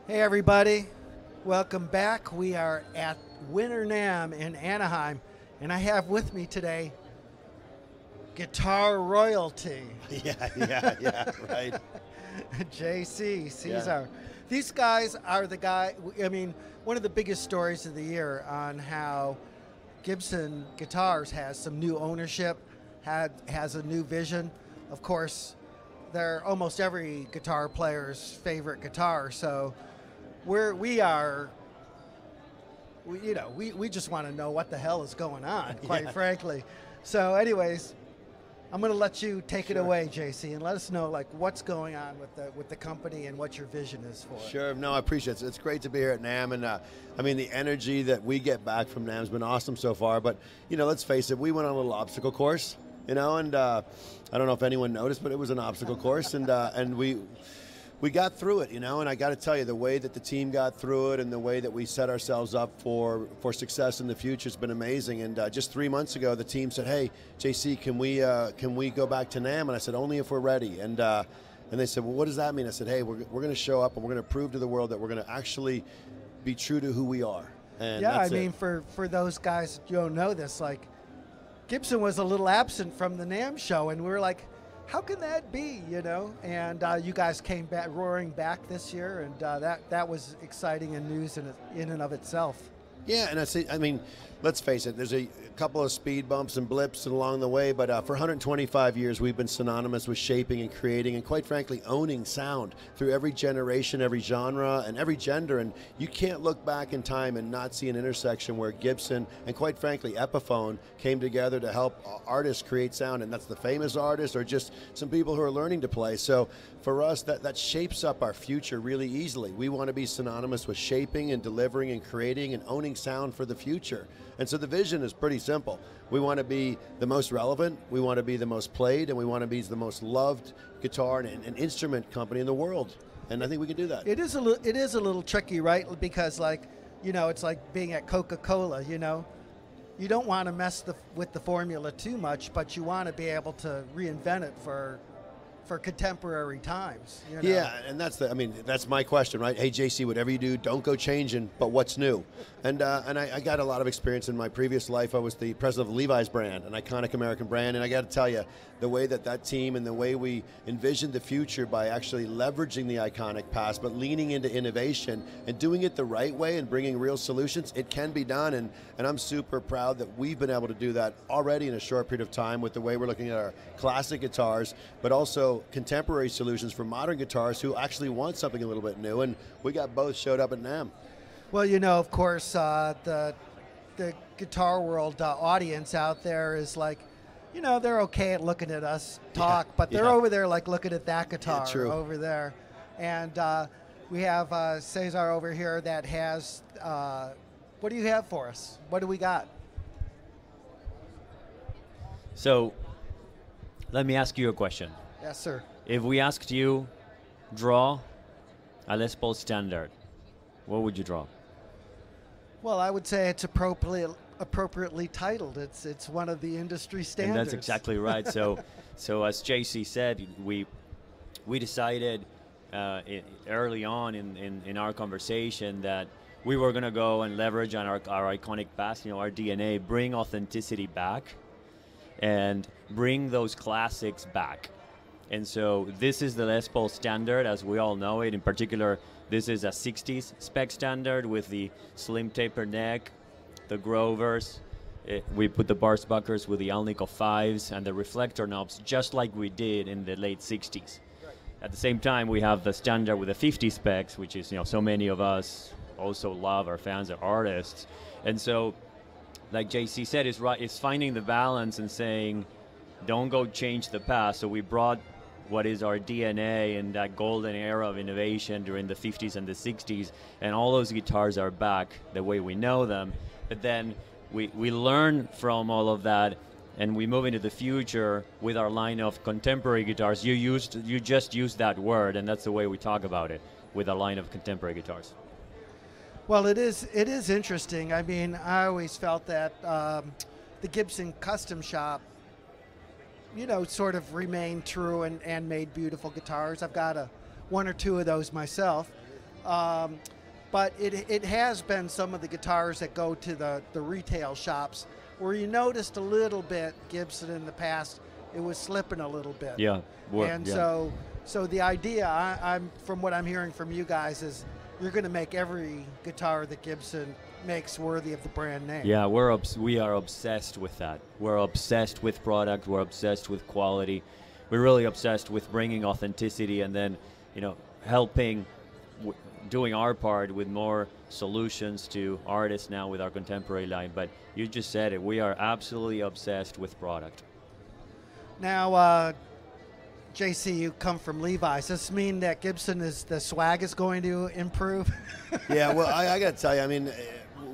Hey everybody, welcome back. We are at Winter NAMM in Anaheim, and I have with me today guitar royalty. Yeah, right. JC, Caesar. Yeah. These guys are the guy, I mean, one of the biggest stories of the year on how Gibson Guitars has some new ownership, has a new vision. Of course, they're almost every guitar player's favorite guitar, so we just want to know what the hell is going on, quite frankly. So anyways, I'm going to let you take it away, JC, and let us know like what's going on with the company and what your vision is for it. Sure. No, I appreciate it. It's great to be here at NAMM, and I mean the energy that we get back from NAMM has been awesome so far. But let's face it, we went on a little obstacle course, and I don't know if anyone noticed, but it was an obstacle course, and we got through it, and I got to tell you, the way that the team got through it and the way that we set ourselves up for success in the future has been amazing. And just 3 months ago, the team said, "Hey, JC, can we go back to NAMM?" And I said, "Only if we're ready." And they said, "Well, what does that mean?" I said, "Hey, we're going to show up and we're going to prove to the world that we're going to actually be true to who we are." And yeah, I mean, for those guys that don't know this, like Gibson was a little absent from the NAMM show, and we were like, how can that be, And you guys came back, roaring back this year, and that was exciting and news in and of itself. Yeah, and I mean, let's face it, there's a couple of speed bumps and blips along the way, but for 125 years, we've been synonymous with shaping and creating and, quite frankly, owning sound through every generation, every genre, and every gender. And you can't look back in time and not see an intersection where Gibson and, quite frankly, Epiphone came together to help artists create sound, and that's the famous artists or just some people who are learning to play. So for us, that shapes up our future really easily. We want to be synonymous with shaping and delivering and creating and owning sound for the future. And so the vision is pretty simple. We want to be the most relevant, we want to be the most played, and we want to be the most loved guitar and instrument company in the world. And I think we can do that. It is a little tricky, right? Because it's like being at Coca-Cola, You don't want to mess with the formula too much, but you want to be able to reinvent it for contemporary times. Yeah, and that's my question, right? Hey, JC, whatever you do, don't go changing, but what's new? And I got a lot of experience in my previous life. I was the president of Levi's brand, an iconic American brand, and I got to tell you, the way that team and the way we envisioned the future by actually leveraging the iconic past, but leaning into innovation and doing it the right way and bringing real solutions, it can be done. And I'm super proud that we've been able to do that already in a short period of time with the way we're looking at our classic guitars, but also contemporary solutions for modern guitars who actually want something a little bit new. And we got both showed up at NAMM. Well, of course, the guitar world audience out there is like, they're okay at looking at us talk, but they're over there like looking at that guitar over there. And we have Cesar over here that has, what do you have for us? What do we got? So let me ask you a question. Yes, sir. If we asked you, draw a Les Paul standard, what would you draw? Well, I would say it's appropriately titled. It's one of the industry standards. And that's exactly right. So as JC said, we decided early on in our conversation that we were going to go and leverage on our iconic past, our DNA, bring authenticity back, and bring those classics back. And so this is the Les Paul standard as we all know it. In particular, this is a 60s spec standard with the slim taper neck, the Grovers. We put the Barsbuckers with the Alnico 5s and the reflector knobs just like we did in the late 60s. Right. At the same time, we have the standard with the 50 specs, which is, so many of us also love, our fans, our artists. And so, like JC said, it's finding the balance and saying, don't go change the past. So we brought what is our DNA and that golden era of innovation during the 50s and the 60s, and all those guitars are back the way we know them. But then we learn from all of that, and we move into the future with our line of contemporary guitars. You just used that word, and that's the way we talk about it, with a line of contemporary guitars. Well, it is interesting. I mean, I always felt that the Gibson Custom Shop, sort of remained true and made beautiful guitars. I've got one or two of those myself. But it has been some of the guitars that go to the retail shops where you noticed a little bit Gibson in the past, it was slipping a little bit. Yeah. And so the idea, I'm from what I'm hearing from you guys, is you're going to make every guitar that Gibson makes worthy of the brand name. Yeah, we are obsessed with that. We're obsessed with product. We're obsessed with quality. We're really obsessed with bringing authenticity and then, helping, doing our part with more solutions to artists now with our contemporary line. But you just said it. We are absolutely obsessed with product. Now, JC, you come from Levi's. Does this mean that the swag is going to improve? Yeah, well, I got to tell you, I mean,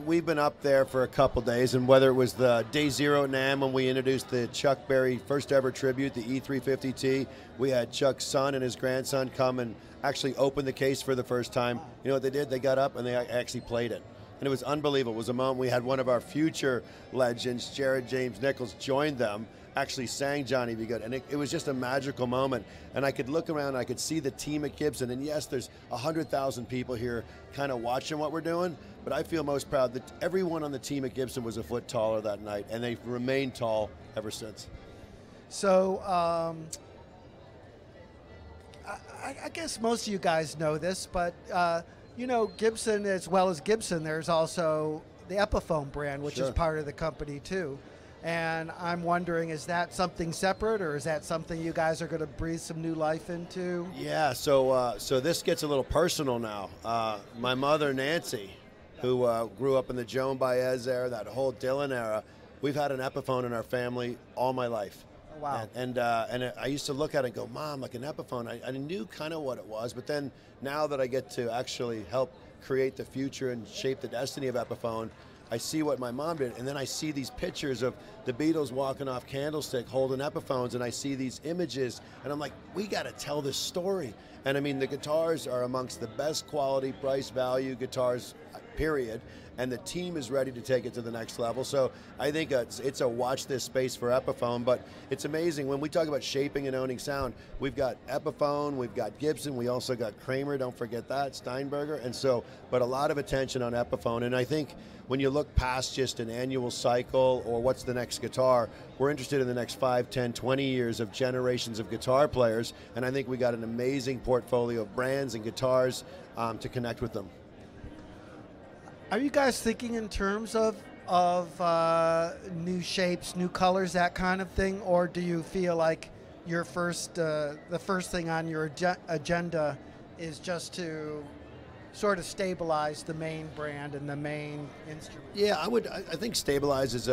we've been up there for a couple days, and whether it was the Day Zero at NAMM when we introduced the Chuck Berry first ever tribute, the E350T, we had Chuck's son and his grandson come and actually open the case for the first time. You know what they did? They got up and they actually played it. And it was unbelievable. It was a moment we had one of our future legends, Jared James Nichols, joined them, actually sang Johnny Be Good. And it was just a magical moment. And I could look around and I could see the team at Gibson. And yes, there's 100,000 people here kind of watching what we're doing. But I feel most proud that everyone on the team at Gibson was a foot taller that night. And they've remained tall ever since. So I guess most of you guys know this, but Gibson, as well as Gibson, there's also the Epiphone brand, which is part of the company too. And I'm wondering, is that something separate, or is that something you guys are going to breathe some new life into? Yeah, so this gets a little personal now. My mother, Nancy, who grew up in the Joan Baez era, that whole Dylan era, we've had an Epiphone in our family all my life. Oh, wow. And I used to look at it and go, Mom, like an Epiphone. I knew kind of what it was, but then now that I get to actually help create the future and shape the destiny of Epiphone, I see what my mom did, and then I see these pictures of the Beatles walking off Candlestick holding Epiphones, and I see these images, and I'm like, we got to tell this story. And I mean, the guitars are amongst the best quality, price, value guitars, period, and the team is ready to take it to the next level. So I think it's a watch this space for Epiphone, but it's amazing. When we talk about shaping and owning sound, we've got Epiphone, we've got Gibson, we also got Kramer, don't forget that, Steinberger, and so, but a lot of attention on Epiphone, and I think when you look past just an annual cycle or what's the next guitar, we're interested in the next 5, 10, 20 years of generations of guitar players, and I think we got an amazing portfolio of brands and guitars to connect with them. Are you guys thinking in terms of new shapes, new colors, that kind of thing, or do you feel like your the first thing on your agenda is just to sort of stabilize the main brand and the main instrument? Yeah, I think stabilize is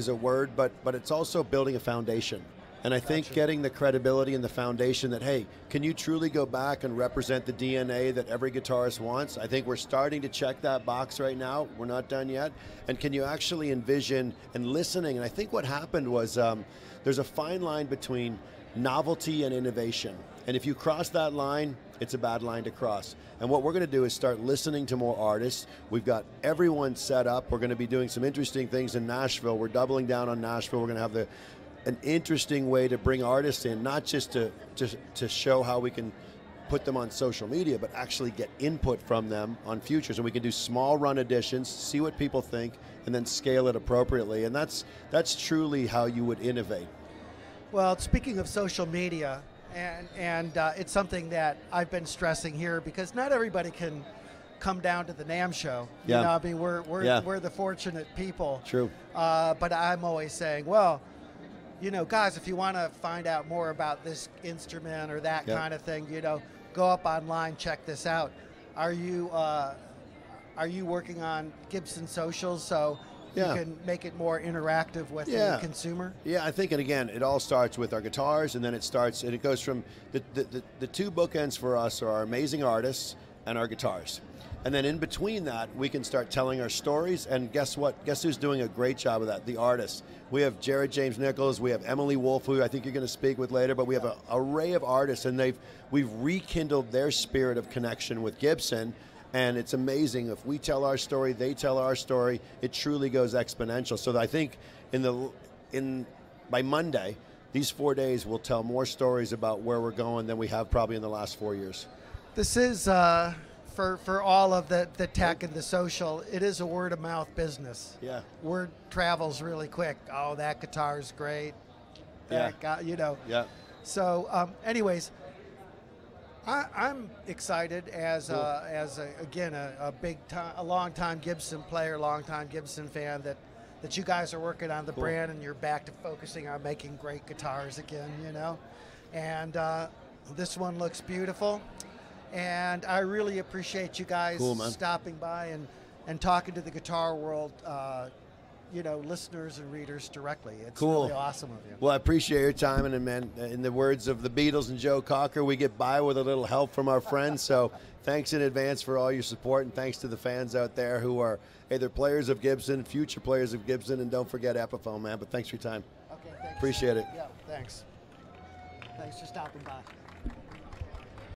a word, but it's also building a foundation. And I think getting the credibility and the foundation that, hey, can you truly go back and represent the DNA that every guitarist wants? I think we're starting to check that box right now. We're not done yet. And can you actually envision and listening? And I think what happened was there's a fine line between novelty and innovation. And if you cross that line, it's a bad line to cross. And what we're going to do is start listening to more artists. We've got everyone set up. We're going to be doing some interesting things in Nashville. We're doubling down on Nashville. We're going to have an interesting way to bring artists in, not just to show how we can put them on social media, but actually get input from them on futures. And we can do small run editions, see what people think, and then scale it appropriately. And that's truly how you would innovate. Well, speaking of social media, and it's something that I've been stressing here because not everybody can come down to the NAMM show. Yeah. You know, I mean, we're the fortunate people. True. But I'm always saying, well, guys, if you want to find out more about this instrument or that kind of thing, go up online, check this out. Are you working on Gibson socials so you can make it more interactive with the consumer? Yeah, I think, and again, it all starts with our guitars, and then it goes from the two bookends for us are our amazing artists and our guitars. And then in between that, we can start telling our stories, and guess what? Guess who's doing a great job of that? The artists. We have Jared James Nichols, we have Emily Wolfe, who I think you're going to speak with later, but we have an array of artists, and we've rekindled their spirit of connection with Gibson, and it's amazing. If we tell our story, they tell our story, it truly goes exponential. So I think by Monday, these 4 days will tell more stories about where we're going than we have probably in the last 4 years. This is for all of the tech and the social, it is a word of mouth business. Yeah. Word travels really quick. Oh, that guitar's great. Yeah. That guy, you know. Yeah. So, anyways, I'm excited as Cool. a long time Gibson player, long time Gibson fan that you guys are working on the Cool. brand and you're back to focusing on making great guitars again, you know. And this one looks beautiful. And I really appreciate you guys stopping by and talking to the guitar world, you know, listeners and readers directly. It's really awesome of you. Well, I appreciate your time, and man, in the words of the Beatles and Joe Cocker, we get by with a little help from our friends. So thanks in advance for all your support, and thanks to the fans out there who are either players of Gibson, future players of Gibson, and don't forget Epiphone, man. But thanks for your time. Okay, thanks. Appreciate it. Yeah, thanks. Thanks for stopping by.